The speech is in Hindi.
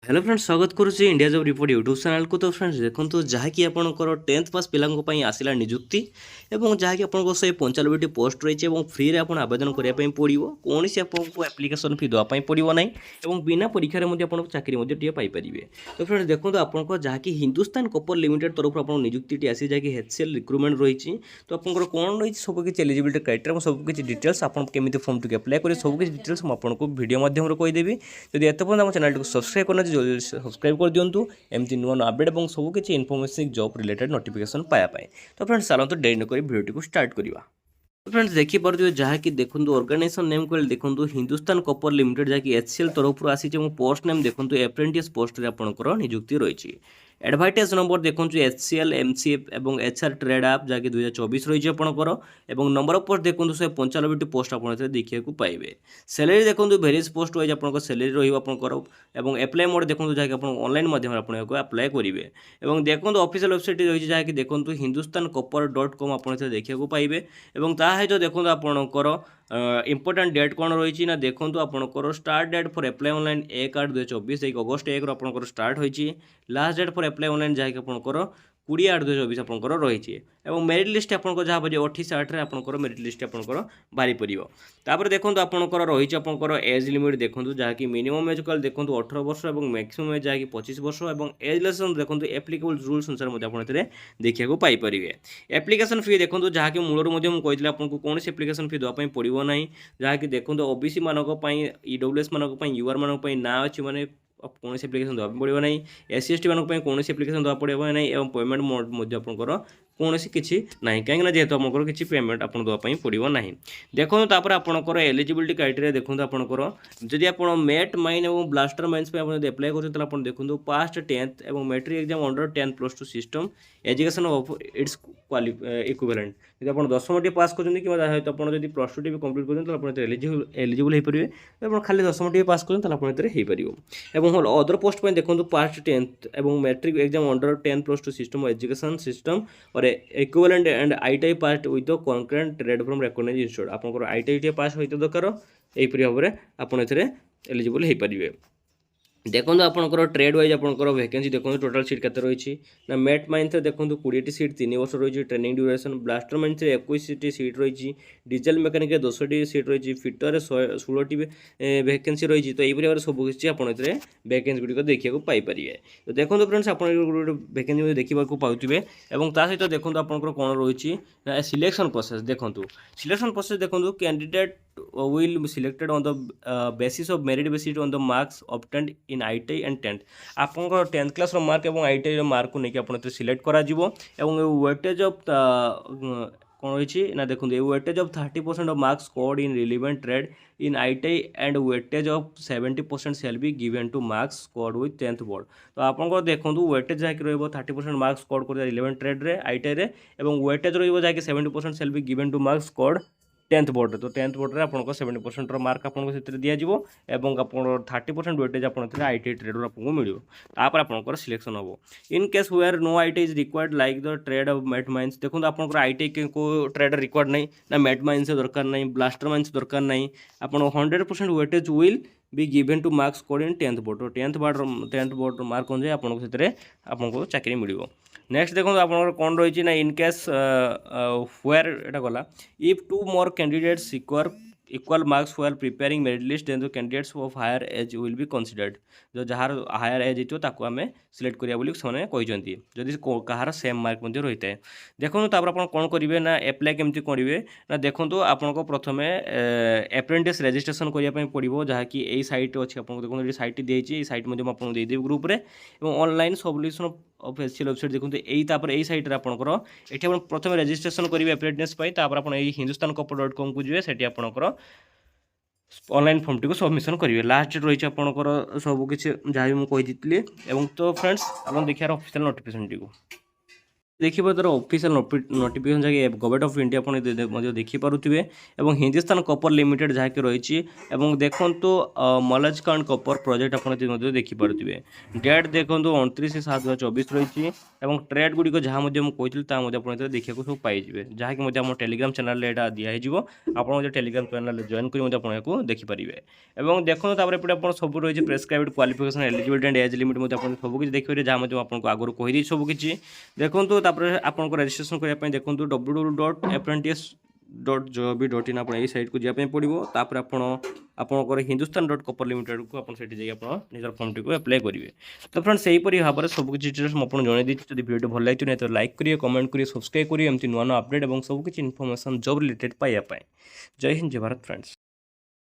हेलो फ्रेंड्स स्वागत करुच्ची India job report YouTube channel को। तो फ्रेंड्स देखो जहाँकि आपंकर 10th पास पिलांई आसला निजुक्ति और जहाँकि आप से 95टी पोस्ट रही है फ्री रे आप आवेदन करने पड़ो कौन से आपको एप्लिकेशन फी देवाई पड़ो ना और बिना परीक्षार आप चाकरी पाइपर। तो फ्रेंड्स देखो आपंकर जहाँकि हिंदुस्तान कपर लिमिटेड तरफ आप निजुक्ति आसी जहाँकि HCL रिक्रुटमेंट रही। तो आपंकर कौन रही सबकि एलिजिबिलिटी क्राइटेरिया सबकि डिटेल्स आप केमी फॉर्म टी अप्लाई करेंगे सबकि डिटेल्स मुझे भिडियो माध्यम कहीदेवी। जब एत पर्यटन आम चैनल को सब्सक्राइब करना जल्दी सब्सक्राइब कर दिंतु एमती नुआ नुआ अपडेट और सबकि इनफर्मेशन जॉब रिलेटेड नोटिफिकेशन पायापाई। तो फ्रेंड्स चलते डेरी नक भिडियो को स्टार्ट करवा। फ्रेंड्स देखिपे जहाँकि देखो ऑर्गेनाइजेशन नेम कहले देखो हिंदुस्तान कपर लिमिटेड जहाँकि HCL तरफ आसी पोस्ट नेम देखो एप्रेंटिस पोस्ट रे आपंकर निजुक्ति रही। एडभार्टाइज नंबर देखो HCL MCF और HR ट्रेड आप जहाँकि 2024 रही आपंकर और नंबर ऑफ पोस्ट देखो 95टी पोस्ट आप देखा पाइबे। सैलरी देखो भेरियस पोस्ट वाइज आप सैलरी रही और एप्लाई मोड देखो जहाँकि आप ऑनलाइन माध्यम आपको अप्लाई करेंगे। और देखो ऑफिशियल वेबसाइट रही जहाँकि देखो hindustankopper.com आप देखा पाइबे। और सहित देखो आपणकर इंपोर्टेंट डेट कौन रही ना देखो आपणकर start date for apply online 1/8/2024 1 August 1 आपणकर स्टार्ट होती। Last date for apply online जहाँकि आपणकर 20/8/2024 आपंकर रही। और मेरिट लिस्ट आपंकर जहाँ बजे 28/8 आपंकर मेरिट लिस्ट आपंकर बाहरी पड़ो। देखो आपंकर रही आपंकर एज लिमिट देखो जहाँकि मिनिमम एज कल देखो 18 वर्ष और मैक्सिमम एज जहाँकि 25 वर्ष और एज रिलेसन देखो एप्लिकेबल रूल्स अनुसार आप देखा पाइपर। एप्लिकेशन फी देखो जहाँकि मूलर मुझे आपको कौन से एप्लिकेशन फी देवाई पड़ो ना जहाँकि देखो OBC मानक EWS मानक UR मानक ना अच्छी माने कौन से एप्लिकेशन देवाई पड़ो ना SC ST मानक कौन से एप्लिकेशन देवा पड़ो ना और पेमेंट मोड आपंकर कौन सी किसी ना कहीं जेहतु आमको किसी पेमेंट आप देवाई पड़ो ना। देखो आपंकर एलिजिबिलिटी क्राइटेरिया देखो आपंकर जदि आप मेट माइन और ब्लास्टर माइंस पे अप्लाई कर देखो पास्ट 10th और matric exam under 10+2 system education of its equivalent जब आप 10टी पास कर सहित आप +2 भी कम्प्लीट कर एलिजिबल हो पारे। आप खाली 10टी पास कर अदर पोस्ट पर देखो पास्ट 10th और matric exam under 10+2 system education system और equivalent and ITI pass with concurrent trade from recognised institute आपंकर ITI पास होता दरकार यहीपरी भाव में आप एलिजिबल हो पारे। देखो आपंकर ट्रेड वाइज आपंकर वैकेंसी देखो टोटल सीट केते रही ना मेट माइंस देखो 20टी सीट 3 वर्ष रही ट्रेनिंग ड्यूरेशन ब्लास्टर माइंस 21टी सीट रही डीजेल मेकानिक 200टी सीट रही फिटर 16टी वैकेंसी रही। तो यही भाव में सबकि आप वैकेंसी गुड़िक देखा पाइपर। तो देखो फ्रेंड्स आप वैकेंसी देखा पाते और सहित देखो आपंकर कौन रही सिलेक्शन प्रोसेस देखो सिलेक्शन प्रोसेस देखो candidate will be selected on the basis of merit basis on the marks obtained in ITI and 10th आपको 10th क्लास मार्क और ITI मार्क को लेकिन आप सिलेक्ट करा वेटेज ऑफ कौन रही ना देखो weightage of 30% of marks scored in relevant trade in ITI and weightage of 70% shall be given to marks scored with 10th board. तो आपको देखो वेटेज जहाँकि रही 30% मार्क्स स्कोर्ड कर रिलेवेंट ट्रेड रे ITI रे और वेटेज रही 70% shall be given to marks scored 10th board. तो 10th बोर्ड में आपको 70% मार्क आपको दिज्व और आप 30% वेटेज आप ITI ट्रेड आपको मिले तापर आप सिलेक्शन हम in case where no ITI is required like the trade of mate mines देखो आपंकर ITI को ट्रेड रिक्वायर्ड नहीं ना मेट माइंस दरकार नहीं ब्लास्टर माइंस दरकार नहीं आप 100% weightage will be given to marks scored in 10th board. तो 10th बोर्ड मार्क अनुसार आपको चाकरी मिल। नेक्स्ट देखो आप कौन रही ना इन केस वेयर एटा गला if 2 more candidates equal marks where preparing merit list then the candidates of higher age will be considered जो जार हायर एज होता आम सिलेक्ट करिया बोली से कहते जदि कहार सेम मार्क रही है। देखो आप कौन करेंगे ना एप्लाई केमती करेंगे ना देखो आपको प्रथम एप्रेंटिस रजिस्ट्रेशन करने पड़ो जहाँकि यही सैट अच्छी आप देखो सैट दी सैट आपको देदेवी ग्रुप रे और ऑनलाइन सबल्यूशन ऑफ HCL वेबसाइट देखो यही सैट आपंकर ये प्रथम रजिस्ट्रेशन करेंगे एप्रेंटिस आप hindustankopper.com को जी आपंकर ऑनलाइन फॉर्म टी को सबमिशन करेंगे। लास्ट डेट रही आपंकर सबकि जहाँ भी मुझे तो फ्रेंड्स आप देखिए ऑफिशियल नोटिफिकेशन टी को। ଦେଖିବା ଦ୍ୱାରା ଅଫିସିଆଲ୍ ନୋଟିଫିକେସନ୍ ଯାହାକି ଗଭର୍ଣ୍ଣମେଣ୍ଟ ଅଫ୍ ଇଣ୍ଡିଆ ଆପଣ ମଧ୍ୟ ଦେଖିପାରୁଥିବେ ଏବଂ ହିନ୍ଦୁସ୍ତାନ କପର ଲିମିଟେଡ୍ ଯାହାକି ରହିଛି ଏବଂ ଦେଖନ୍ତୁ ମଲଜକାଣ୍ଡ କପର ପ୍ରୋଜେକ୍ଟ ଆପଣ ମଧ୍ୟ ଦେଖିପାରୁଥିବେ। ଡେଟ୍ ଦେଖନ୍ତୁ 29/7/2024 ରହିଛି ଏବଂ ଟ୍ରେଡ୍ ଗୁଡ଼ିକ ଯାହା ମଧ୍ୟ ମୁଁ କହିଥିଲି ତାହା ମଧ୍ୟ ଆପଣ ଦେଖିବାକୁ ସବୁ ପାଇଯିବେ, ଯାହାକି ମଧ୍ୟ ଆମ ଟେଲିଗ୍ରାମ ଚ୍ୟାନେଲରେ ଏଇଟା ଦିଆହେଇଯିବ। ଆପଣ ମଧ୍ୟ ଟେଲିଗ୍ରାମ ଚ୍ୟାନେଲରେ ଜଏନ୍ କରି ମଧ୍ୟ ଆପଣ ଏହାକୁ ଦେଖିପାରିବେ। ଏବଂ ଦେଖନ୍ତୁ ତାପରେ ଏପଟେ ଆପଣ ସବୁ ରହିଛି prescribed qualification eligibility and age limit ମଧ୍ୟ ଆପଣ ସବୁକିଛି ଦେଖିପାରିବେ, ଯାହା ମଧ୍ୟ ଆପଣଙ୍କୁ ଆଗରୁ କହିଦେଇଛି ସବୁକିଛି। ଦେଖନ୍ତୁ ତାପରେ ଆପଣଙ୍କୁ ରେଜିଷ୍ଟ୍ରେସନ୍ କରିବା ପାଇଁ ଦେଖନ୍ତୁ www.apprentice.gov.in ଆପଣ ଏଇ ସାଇଟ୍କୁ ଯିବା ପାଇଁ ପଡ଼ିବ। ତାପରେ ଆପଣ ଆପଣଙ୍କର ହିନ୍ଦୁସ୍ତାନ ଡଟ୍ କପର ଲିମିଟେଡ଼୍କୁ ଆପଣ ସେଠି ଯାଇକି ଆପଣ ନିଜର ଫର୍ମଟିକୁ ଆପ୍ଲାଏ କରିବେ। ତ ଫ୍ରେଣ୍ଡ ସେହିପରି ଭାବରେ ସବୁକିଛି ଡିଟେଲ୍ସ ମୁଁ ଆପଣଙ୍କୁ ଜଣାଇ ଦେଇଛି। ଯଦି ଭିଡ଼ିଓଟି ଭଲ ଲାଗିଛି ନିହାତି ଲାଇକ୍ କରିବେ, କମେଣ୍ଟ କରିବେ, ସବସ୍କ୍ରାଇବ୍ କରିବେ ଏମିତି ନୂଆ ନୂଆ ଅପଡ଼େଟ୍ ଏବଂ ସବୁକିଛି ଇନଫର୍ମେସନ୍ ଜବ୍ ରିଲେଟେଡ୍ ପାଇବା ପାଇଁ। ଜୟ ହିନ୍ଦ, ଜୟ ଭାରତ ଫ୍ରେଣ୍ଡସ୍।